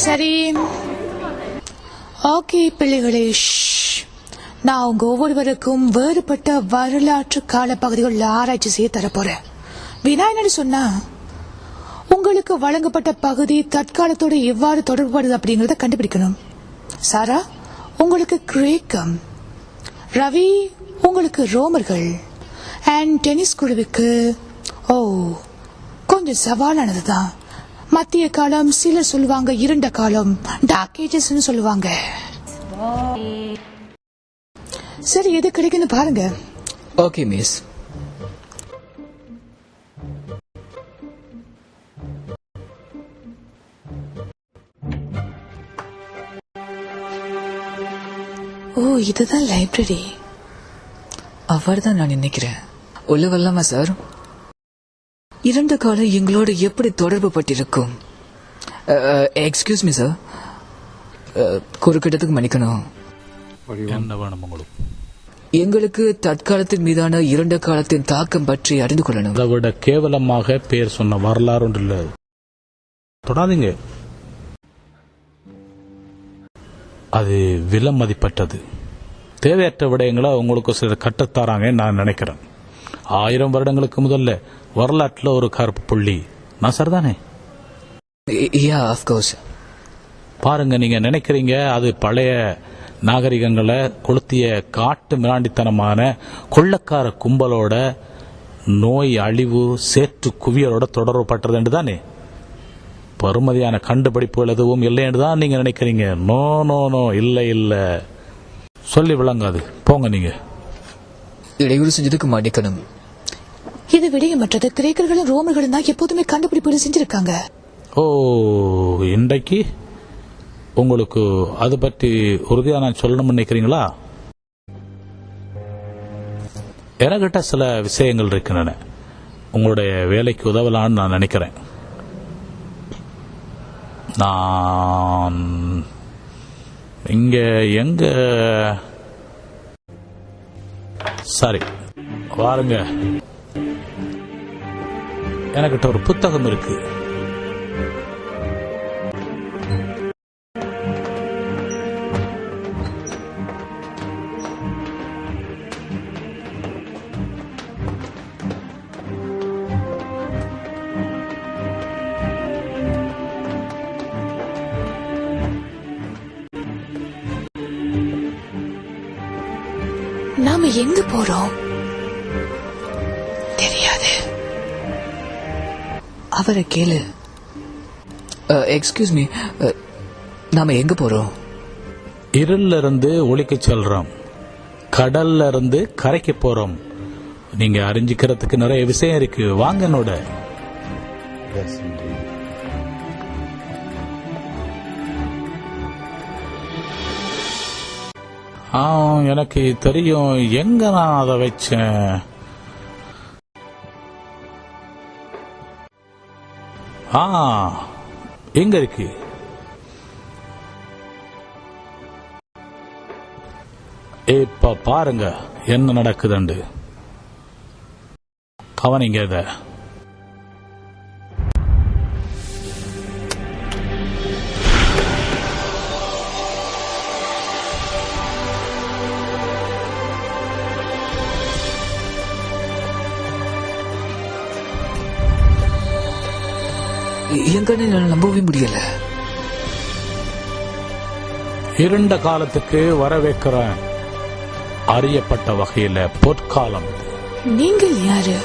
சரி, ஓகே பிள்ளைகளே, நான் உங்க ஒவ்வொருவருக்கும் வேறுபட்ட வரலாற்று கால பகுதிகளில் ஆராய்ச்சி செய்ய தரப்போறேன். வினாயனடி சொன்னா உங்களுக்கு வழங்கப்பட்ட பகுதி தற்காலத்தோடு எவ்வாறு தொடர்புபடுது அப்படிங்கறத கண்டுபிடிக்கணும். சாரா உங்களுக்கு கிரேக்கம், ரவி உங்களுக்கு ரோமர்கள், அண்ட் டென்னிஸ் குழுவுக்கு கொஞ்சம் சவாலானதுதான். மத்திய காலம், சிலர் சொல்லுவாங்க இருண்ட காலம், டார்க் ஏஜஸ் சொல்லுவாங்க. சரி, எது கிடைக்குன்னு பாருங்க. Okay miss. இதுதான் லைப்ரரி. அவர்தான் நான் நினைக்கிறேன். உள்ள வரலாமா சார்? இரண்டு காலம் எங்களோட எப்படி தொடர்பு பட்டிருக்கும்? எக்ஸ்கியூஸ் மீ சார், குறுக்கிட்டத்துக்கு மன்னிக்கணும். என்ன வேணும் உங்களுக்கு? எங்களுக்கு தற்காலத்தின் மீதான இரண்டு காலத்தின் தாக்கம் பற்றி அறிந்து கொள்ளணும். அதை விட கேவலமாக பேர் சொன்ன வரலாறு ஒன்று இல்லை. தொடாதீங்க, அது விலை மதிப்பற்றது. தேவையற்ற விடயங்களை உங்களுக்கு சிலர் கட்டத்தாராங்க நான் நினைக்கிறேன். 1000 வருடங்களுக்கு முதல்ல வரலாற்றில் ஒரு கருப்பு புள்ளி. நான் சரிதானே? பாருங்க, நீங்க நினைக்கிறீங்க அது பழைய நாகரிகங்களை கொளுத்திய காட்டு மிராண்டித்தனமான கொள்ளக்கார கும்பலோட நோய், அழிவு, சேற்று குவியலோட தொடர்புபட்டது என்று தானே. பெருமதியான கண்டுபிடிப்புகள் எதுவும் இல்லை என்று தான் நீங்க நினைக்கிறீங்க. நோ நோ நோ, இல்லை இல்லை, சொல்லி விளங்காது. போங்க. நீங்க இடையூறு செஞ்சதுக்கு மன்னிக்கணும். இது விடயமற்றது. கிரேக்கர்களும் ரோமர்களும் தான் எப்போதுமே கண்டுபிடிப்புகளை செஞ்சிருக்காங்க. இன்றைக்கு உங்களுக்கு அது பற்றி உறுதியா நான் சொல்லணும்னு நினைக்கிறீங்களா? எனக்கிட்ட சில விஷயங்கள் இருக்கின்றன, உங்களுடைய வேலைக்கு உதவலான்னு நான் நினைக்கிறேன். நான் இங்க எங்க சரி வாருங்க, எனக்கிட்ட ஒரு புத்தகம் இருக்கு. நாம எங்க போறோம் தெரியாது. அவரை கேளு. எக்ஸ்கியூஸ் மீ, நாம எங்க போறோம்? இருள்ல இருந்து ஒளிக்கு செல்றோம், கடல்ல இருந்து கரைக்கு போறோம். நீங்க அறிஞ்சிக்கிறதுக்கு நிறைய விஷயம் இருக்கு. வாங்க என்னோட. எனக்கு தெரியும் எங்க நான் அதை வச்சேன். எங்க இருக்கு? இப்ப பாருங்க என்ன நடக்குதுண்டு. கவனிங்க இத. எங்கன்னு நம்பவே முடியல. இருண்ட காலத்துக்கு வரவேற்கிறேன். அறியப்பட்ட வகையில பொற்காலம். நீங்கள் யாரு?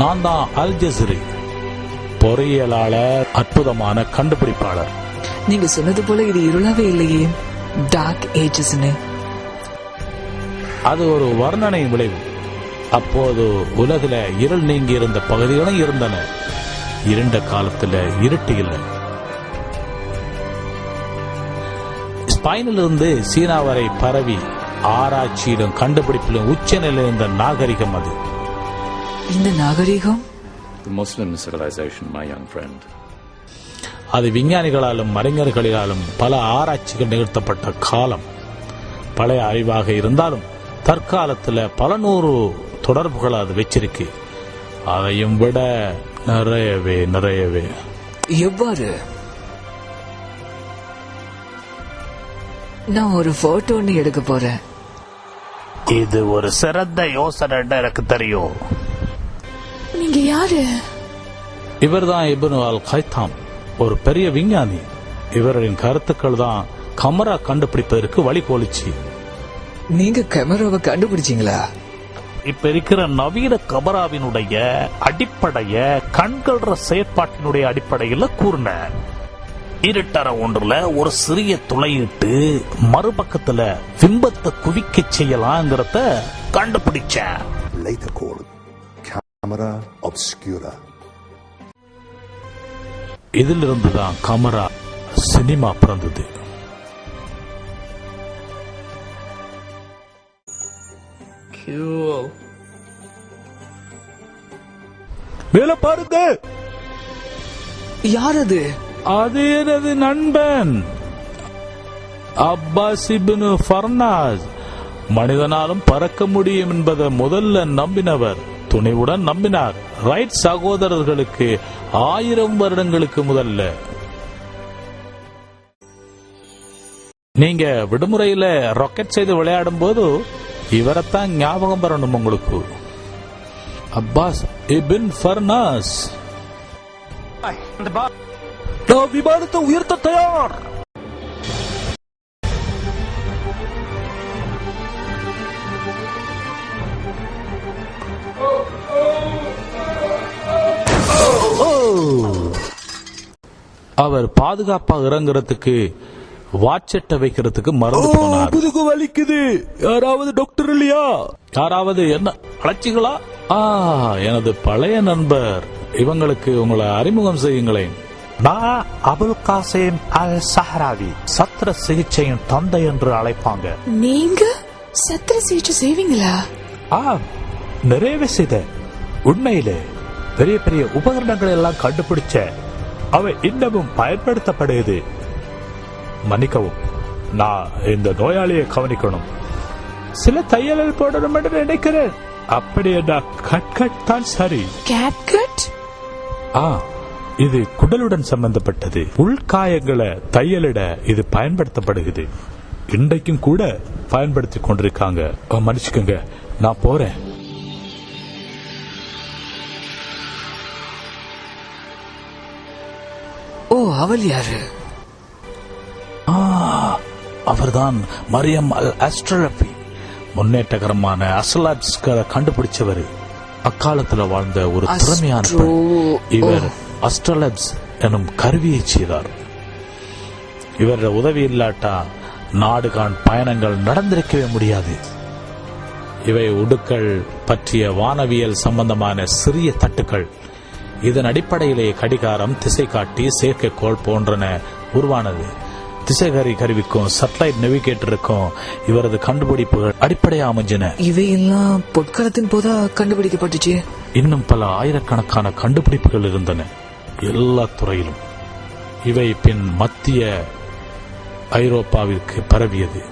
நான் தான் அல் ஜஸீரி, பொறியியலாளர், அற்புதமான கண்டுபிடிப்பாளர். நீங்க சொன்னது போல இது இருளாவே இல்லையே, டார்க் ஏஜஸ்னு. அது ஒரு வர்ணனை விளைவு. அப்போது உலகில இருள் நீங்கி இருந்த பகுதிகளும் இருந்தன. இருண்ட காலத்துல இருட்டு இல்லை. ஸ்பெயினிலிருந்து சீனா வரை பரவி ஆராய்ச்சியிலும் கண்டுபிடிப்பிலும் உச்ச நிலையில் இருந்த நாகரிகம் அது. இந்த நாகரிகம் The Muslim civilization, my young friend. அது விஞ்ஞானிகளாலும் அறிஞர்களாலும் பல ஆராய்ச்சிகள் நிகழ்த்தப்பட்ட காலம். பழைய அறிவாக இருந்தாலும் தற்காலத்துல பல நூறு தொடர்புகள் அது வச்சிருக்கு. அதையும் விட நிறையவே. எவ்வாறு? நான் ஒரு போட்டோ ஒன்னு எடுக்க போறேன். இது ஒரு சிறந்த யோசனை எனக்கு தெரியும். நீங்க யாரு? இவர்தான் இப்னு அல் கைத்தாம், ஒரு பெரிய விஞ்ஞானி. இவரின் கருத்துக்கள் தான் கமரா கண்டுபிடிப்பதற்கு வழிகோலிச்சு. நீங்க கேமராவை கண்டுபிடிச்சீங்களா? இப்ப இருக்கிற நவீன கமராவினுடைய அடிப்படைய கண்கள்ற செயற்பாட்டினுடைய அடிப்படையில் கூர்ன இருட்டற ஒன்றுல ஒரு சிறிய துளையிட்டு மறுபக்கத்துல பிம்பத்தை குவிக்க செய்யலாங்கிறத கண்டுபிடிச்சேன். Later called camera obscura. இதிலிருந்துதான் கமரா சினிமா பிறந்தது. மேல பாருங்க, யார் அது? அது எனது நண்பன் அப்பாஸ் இப்னு ஃபர்னாஸ். மனிதனாலும் பறக்க முடியும் என்பதை முதல்ல நம்பினவர், துணிவுடன் நம்பினார். ரைட் சகோதரர்களுக்கு 1000 வருடங்களுக்கு முதல்ல. நீங்க விடுமுறையில ராக்கெட் செய்து விளையாடும் போது இவரைத்தான் ஞாபகம் வரணும் உங்களுக்கு. அப்பாஸ் இப்ன் ஃபர்னாஸ். விமானத்தை உயர்த்த தயார். அவர் பாதுகாப்பா இறங்குறதுக்கு வாட்செட்டை வைக்கிறதுக்கு மறந்து போனார். முதுகு வலிக்குது, யாராவது டாக்டர் இல்லையா? யாராவது என்ன அழைச்சிங்களா? எனது பழைய நண்பர், இவங்களுக்கு உங்களை அறிமுகம் செய்யுங்களேன். நான் அபுல் காசிம் அல் சஹராவி, சத்திர சிகிச்சையின் தந்தை என்று அழைப்பாங்க. நீங்க சத்திர சிகிச்சை செய்வீங்களா? நிறைய செய்த. உண்மையிலே பெரிய பெரிய உபகரணங்கள் எல்லாம் கண்டுபிடிச்ச, அவை இன்னமும் பயன்படுத்தப்படுகிறது. மன்னிக்கவும், நான் இந்த நோயாளியை கவனிக்கணும். சில தையல்கள் போடணும் என்று நினைக்கிறேன். அப்படி கட் தான் சரி. கேட்? இது குடலுடன் சம்பந்தப்பட்டது. உள்காயங்களை தையலிட இது பயன்படுத்தப்படுகிறது. இன்றைக்கும் கூட பயன்படுத்தி கொண்டிருக்காங்க. மன்னிச்சுக்கோங்க, நான் போறேன். ஓ, அவள் யாரு? அவர்தான் மரியம் அல் அஸ்ட்ரலபி, முன்னேற்றகரமான அஸ்ட்ரோலாப்ஸ்களை கண்டுபிடிச்சவர். அக்காலத்தில் வாழ்ந்த ஒரு திறமையான பெண். இவர் அஸ்ட்ரோலாப்ஸ் எனும் கருவியை செய்தார். இவர உதவி இல்லாட்டா நாடுகாண் பயணங்கள் நடந்திருக்கவே முடியாது. இவை உடுக்கள் பற்றிய வானவியல் சம்பந்தமான சிறிய தட்டுக்கள். இதன் அடிப்படையிலே கடிகாரம், திசை காட்டி, செயற்கைக்கோள் போன்றன உருவானது. திசைகறி கருவிக்கும் சேட்டலைட் நேவிகேட்டருக்கும் இவரது கண்டுபிடிப்புகள் அடிப்படையா அமைஞ்சன. இவையெல்லாம் பொற்காலத்தின் போதா கண்டுபிடிக்கப்பட்டுச்சு. இன்னும் பல ஆயிரக்கணக்கான கண்டுபிடிப்புகள் இருந்தன எல்லா துறையிலும். இவை பின் மத்திய ஐரோப்பாவிற்கு பரவியது.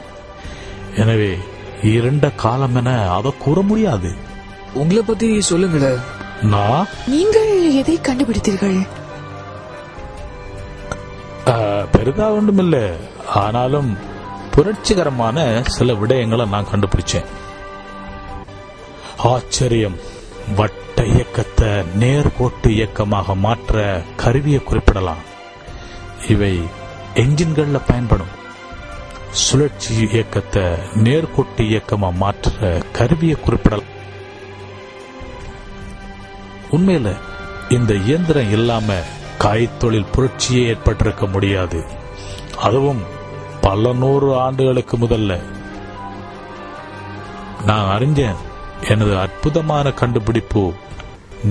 எனவே இருண்ட காலம் என அதை கூற முடியாது. உங்களை பத்தி சொல்லுங்களேன். நீங்கள் எதை கண்டுபிடித்தீர்கள்? பெரிதா ஒன்றுமில்ல, ஆனாலும் புரட்சிகரமான சில விடயங்களை நான் கண்டுபிடிச்சேன். ஆச்சரியம், வட்ட இயக்கத்தை நேர்கோட்டு இயக்கமாக மாற்ற கருவியை குறிப்பிடலாம். இவை என்ஜின்கள்ல பயன்படும். சுழற்சி இயக்கத்தை நேர்கோட்டு இயக்கமா மாற்ற கருவியை குறிப்பிடலாம். உண்மையில இந்த இயந்திரம் இல்லாம கைத்தொழில் புரட்சியே ஏற்பட்டிருக்க முடியாது. அதுவும் பல 100 ஆண்டுகளுக்கு முதல்ல. நான் அறிஞ்சேன், எனது அற்புதமான கண்டுபிடிப்பு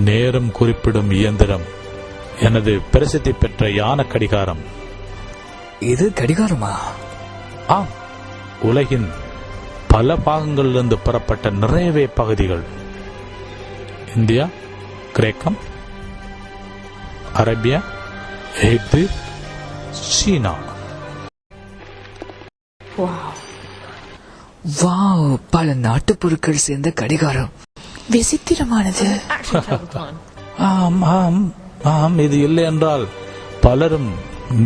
நேரம் குறிப்பிடும் இயந்திரம், எனது பிரசித்தி பெற்ற யான கடிகாரம். இது கடிகாரமா? ஆம், உலகின் பல பாகங்களிலிருந்து பெறப்பட்ட நிறையவே பகுதிகள். இந்தியா, கிரேக்கம், அரேபியா, எகிப்து, சீனா. வாவ், பல நாட்டு பொருட்கள் சேர்ந்த கடிகாரம். விசித்திரமானது. ஆம் ஆம் ஆம், இது இல்லை என்றால் பலரும்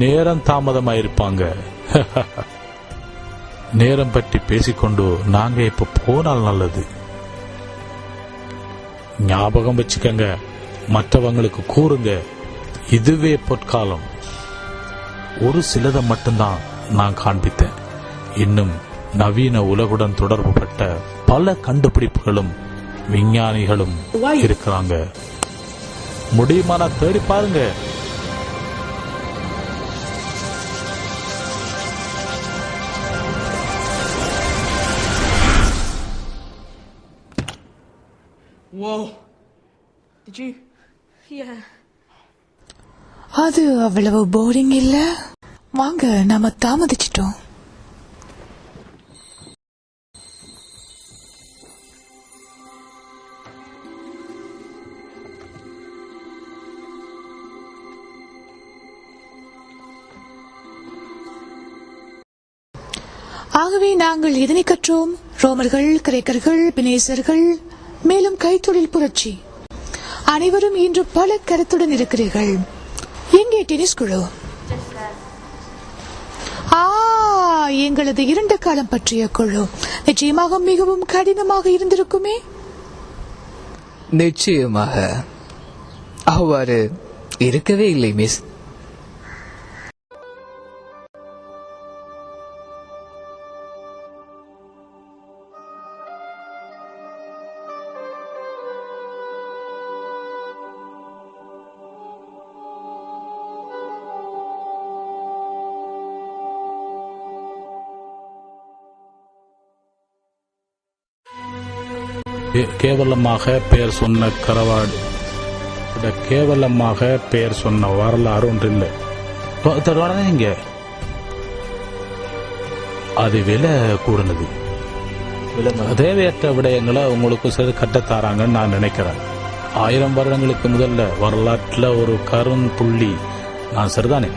நேரம் தாமதமாயிருப்பாங்க. நேரம் பற்றி பேசிக்கொண்டு நாங்க இப்ப போனால் நல்லது. ஞாபகம் வச்சுக்கங்க, மற்றவங்களுக்கு கூறுங்க, இதுவே பொற்காலம். ஒரு சிலதை மட்டும்தான் நான் காண்பித்தேன். இன்னும் நவீன உலகுடன் தொடர்புபட்ட பல கண்டுபிடிப்புகளும் விஞ்ஞானிகளும் இருக்கிறாங்க. முடியுமான தேடி பாருங்க. Whoa. Did you? Yeah. அது அவ்வளவு போரிங் இல்ல. வாங்க, நாம தாமதிச்சிட்டோம். ஆகவே நாங்கள் இதனை கற்றோம். ரோமர்கள், கிரேக்கர்கள், பினேசர்கள், மேலும் கைத்தொழில் புரட்சி. அனைவரும் இன்று பல கருத்துடன் இருக்கிறீர்கள். எங்கே டென்னிஸ் குழு? எங்களது இரண்டு காலம் பற்றிய குழு நிச்சயமாக மிகவும் கடினமாக இருந்திருக்குமே. நிச்சயமாக அவ்வாறு இருக்கவே இல்லை மிஸ். கேவலமாக பெயர் சொன்ன கரவாடு, கேவலமாக பெயர் சொன்ன வரலாறு ஒன்றில்லை. இங்க அது விலை கூடுனது. தேவையற்ற விடயங்களை உங்களுக்கு சிறு கட்டத்தாராங்கன்னு நான் நினைக்கிறேன். 1000 வருடங்களுக்கு முதல்ல வரலாற்றுல ஒரு கரும்புள்ளி நான் சரிதானே.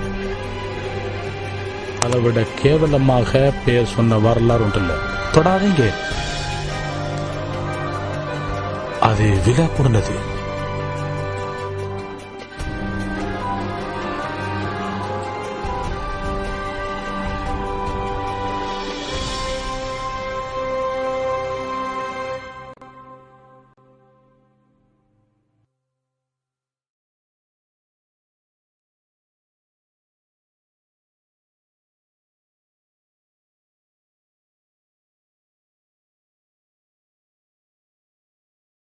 அதை விட கேவலமாக பெயர் சொன்ன வரலாறு ஒன்றில்லை. தொடாதீங்க, அது விலை கூடுனது.